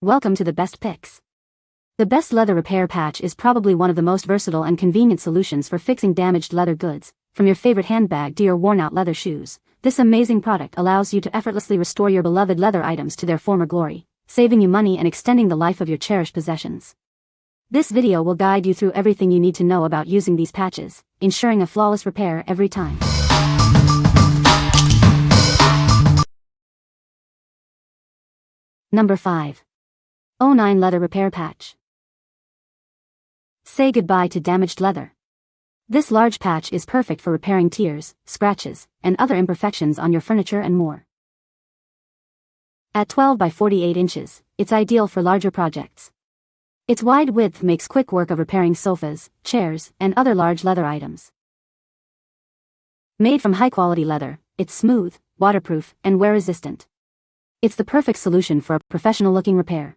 Welcome to the best picks. The best leather repair patch is probably one of the most versatile and convenient solutions for fixing damaged leather goods, from your favorite handbag to your worn-out leather shoes. This amazing product allows you to effortlessly restore your beloved leather items to their former glory, saving you money and extending the life of your cherished possessions. This video will guide you through everything you need to know about using these patches, ensuring a flawless repair every time. Number 5. ONine Leather Repair Patch. Say goodbye to damaged leather. This large patch is perfect for repairing tears, scratches, and other imperfections on your furniture and more. At 12 by 48 inches, it's ideal for larger projects. Its wide width makes quick work of repairing sofas, chairs, and other large leather items. Made from high-quality leather, it's smooth, waterproof, and wear-resistant. It's the perfect solution for a professional-looking repair.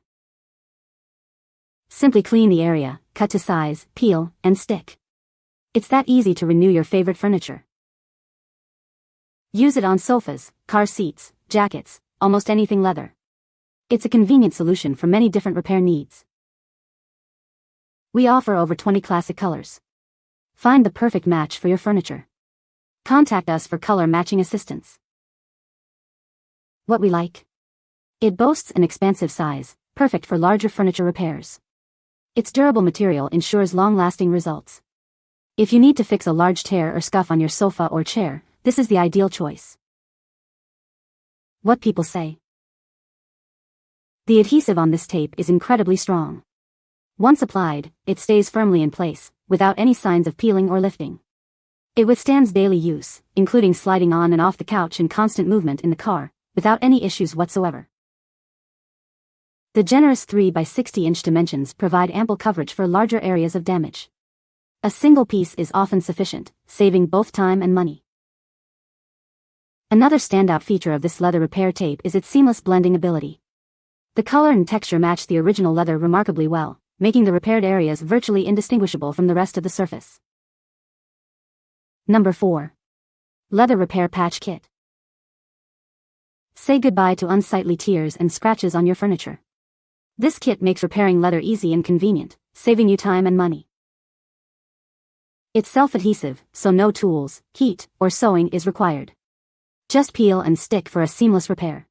Simply clean the area, cut to size, peel, and stick. It's that easy to renew your favorite furniture. Use it on sofas, car seats, jackets, almost anything leather. It's a convenient solution for many different repair needs. We offer over 20 classic colors. Find the perfect match for your furniture. Contact us for color matching assistance. What we like? It boasts an expansive size, perfect for larger furniture repairs. Its durable material ensures long-lasting results. If you need to fix a large tear or scuff on your sofa or chair, this is the ideal choice. What people say. The adhesive on this tape is incredibly strong. Once applied, it stays firmly in place, without any signs of peeling or lifting. It withstands daily use, including sliding on and off the couch and constant movement in the car, without any issues whatsoever. The generous 3 by 60-inch dimensions provide ample coverage for larger areas of damage. A single piece is often sufficient, saving both time and money. Another standout feature of this leather repair tape is its seamless blending ability. The color and texture match the original leather remarkably well, making the repaired areas virtually indistinguishable from the rest of the surface. Number 4. Leather Repair Patch Kit. Say goodbye to unsightly tears and scratches on your furniture. This kit makes repairing leather easy and convenient, saving you time and money. It's self-adhesive, so no tools, heat, or sewing is required. Just peel and stick for a seamless repair.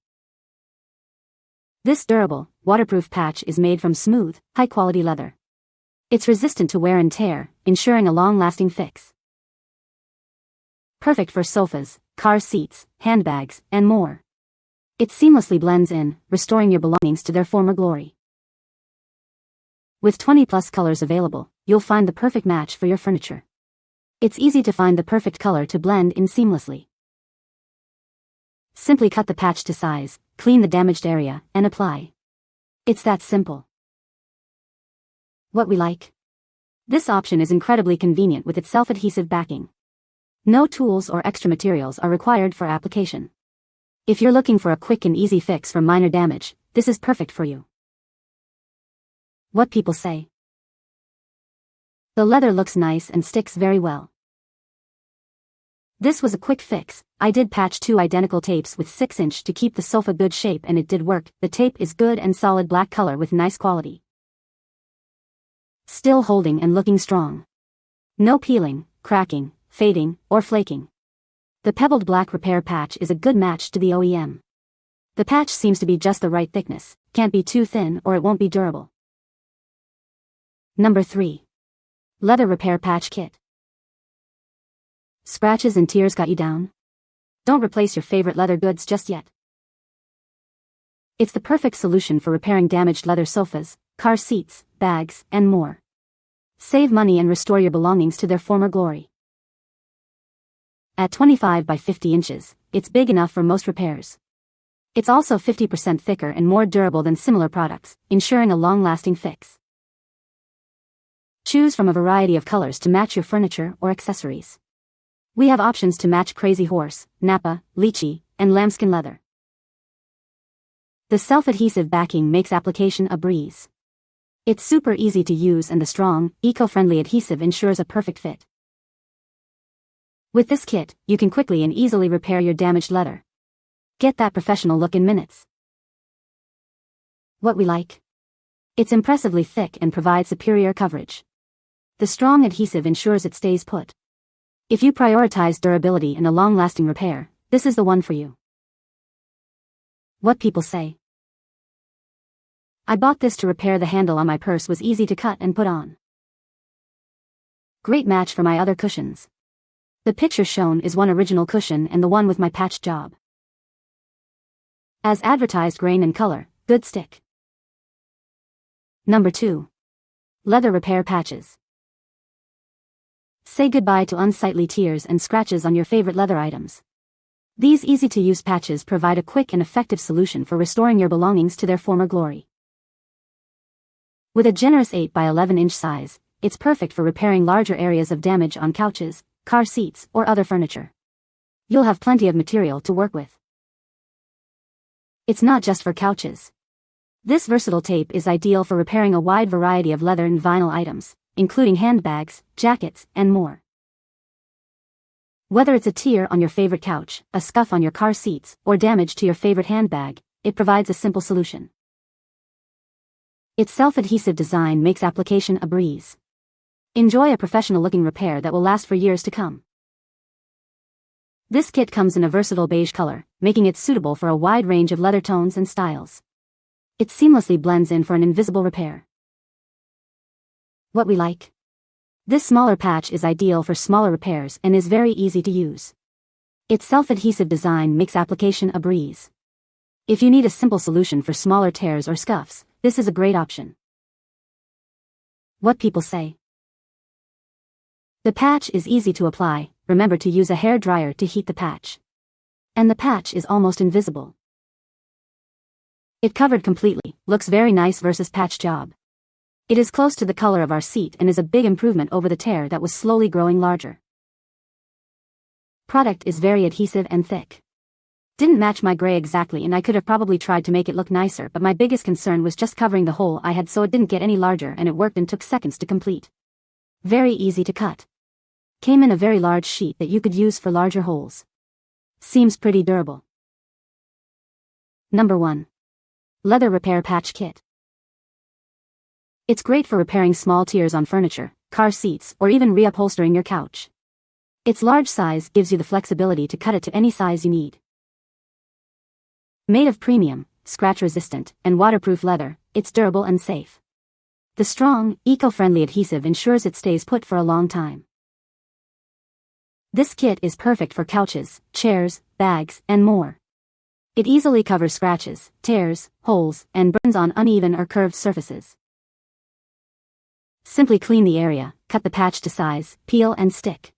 This durable, waterproof patch is made from smooth, high-quality leather. It's resistant to wear and tear, ensuring a long-lasting fix. Perfect for sofas, car seats, handbags, and more. It seamlessly blends in, restoring your belongings to their former glory. With 20+ colors available, you'll find the perfect match for your furniture. It's easy to find the perfect color to blend in seamlessly. Simply cut the patch to size, clean the damaged area, and apply. It's that simple. What we like? This option is incredibly convenient with its self-adhesive backing. No tools or extra materials are required for application. If you're looking for a quick and easy fix for minor damage, this is perfect for you. What people say. The leather looks nice and sticks very well. This was a quick fix. I did patch 2 identical tapes with 6-inch to keep the sofa good shape and it did work. The tape is good and solid black color with nice quality. Still holding and looking strong. No peeling, cracking, fading, or flaking. The pebbled black repair patch is a good match to the OEM. The patch seems to be just the right thickness, can't be too thin or it won't be durable. Number 3. Leather Repair Patch Kit. Scratches and tears got you down? Don't replace your favorite leather goods just yet. It's the perfect solution for repairing damaged leather sofas, car seats, bags, and more. Save money and restore your belongings to their former glory. At 25 by 50 inches, it's big enough for most repairs. It's also 50% thicker and more durable than similar products, ensuring a long-lasting fix. Choose from a variety of colors to match your furniture or accessories. We have options to match crazy horse, Napa, lychee, and lambskin leather. The self-adhesive backing makes application a breeze. It's super easy to use and the strong, eco-friendly adhesive ensures a perfect fit. With this kit, you can quickly and easily repair your damaged leather. Get that professional look in minutes. What we like? It's impressively thick and provides superior coverage. The strong adhesive ensures it stays put. If you prioritize durability and a long-lasting repair, this is the one for you. What people say. I bought this to repair the handle on my purse, was easy to cut and put on. Great match for my other cushions. The picture shown is one original cushion and the one with my patched job. As advertised, grain and color, good stick. Number 2. Leather repair patches. Say goodbye to unsightly tears and scratches on your favorite leather items. These easy-to-use patches provide a quick and effective solution for restoring your belongings to their former glory. With a generous 8 by 11 inch size, it's perfect for repairing larger areas of damage on couches, car seats, or other furniture. You'll have plenty of material to work with. It's not just for couches. This versatile tape is ideal for repairing a wide variety of leather and vinyl items, including handbags, jackets, and more. Whether it's a tear on your favorite couch, a scuff on your car seats, or damage to your favorite handbag, it provides a simple solution. Its self-adhesive design makes application a breeze. Enjoy a professional-looking repair that will last for years to come. This kit comes in a versatile beige color, making it suitable for a wide range of leather tones and styles. It seamlessly blends in for an invisible repair. What we like? This smaller patch is ideal for smaller repairs and is very easy to use. Its self-adhesive design makes application a breeze. If you need a simple solution for smaller tears or scuffs, this is a great option. What people say. The patch is easy to apply. Remember to use a hair dryer to heat the patch. And the patch is almost invisible. It covered completely, looks very nice versus patch job. It is close to the color of our seat and is a big improvement over the tear that was slowly growing larger. Product is very adhesive and thick. Didn't match my gray exactly and I could have probably tried to make it look nicer, but my biggest concern was just covering the hole I had so it didn't get any larger, and it worked and took seconds to complete. Very easy to cut. Came in a very large sheet that you could use for larger holes. Seems pretty durable. Number 1. Leather Repair Patch Kit. It's great for repairing small tears on furniture, car seats, or even reupholstering your couch. Its large size gives you the flexibility to cut it to any size you need. Made of premium, scratch-resistant, and waterproof leather, it's durable and safe. The strong, eco-friendly adhesive ensures it stays put for a long time. This kit is perfect for couches, chairs, bags, and more. It easily covers scratches, tears, holes, and burns on uneven or curved surfaces. Simply clean the area, cut the patch to size, peel and stick.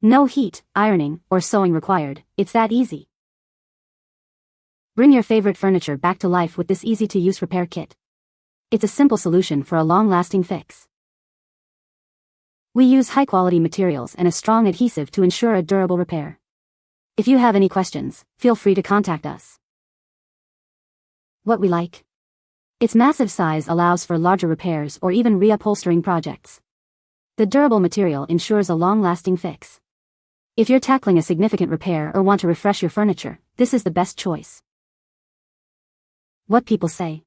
No heat, ironing, or sewing required. It's that easy. Bring your favorite furniture back to life with this easy-to-use repair kit. It's a simple solution for a long-lasting fix. We use high-quality materials and a strong adhesive to ensure a durable repair. If you have any questions, feel free to contact us. What we like? Its massive size allows for larger repairs or even reupholstering projects. The durable material ensures a long-lasting fix. If you're tackling a significant repair or want to refresh your furniture, this is the best choice. What people say.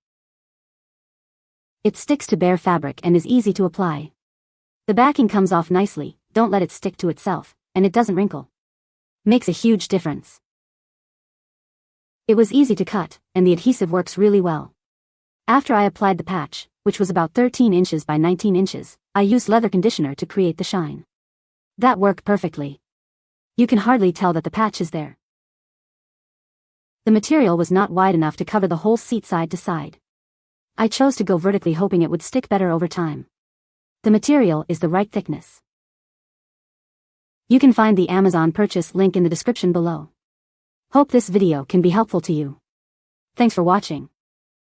It sticks to bare fabric and is easy to apply. The backing comes off nicely, don't let it stick to itself, and it doesn't wrinkle. Makes a huge difference. It was easy to cut, and the adhesive works really well. After I applied the patch, which was about 13 inches by 19 inches, I used leather conditioner to create the shine. That worked perfectly. You can hardly tell that the patch is there. The material was not wide enough to cover the whole seat side to side. I chose to go vertically, hoping it would stick better over time. The material is the right thickness. You can find the Amazon purchase link in the description below. Hope this video can be helpful to you. Thanks for watching.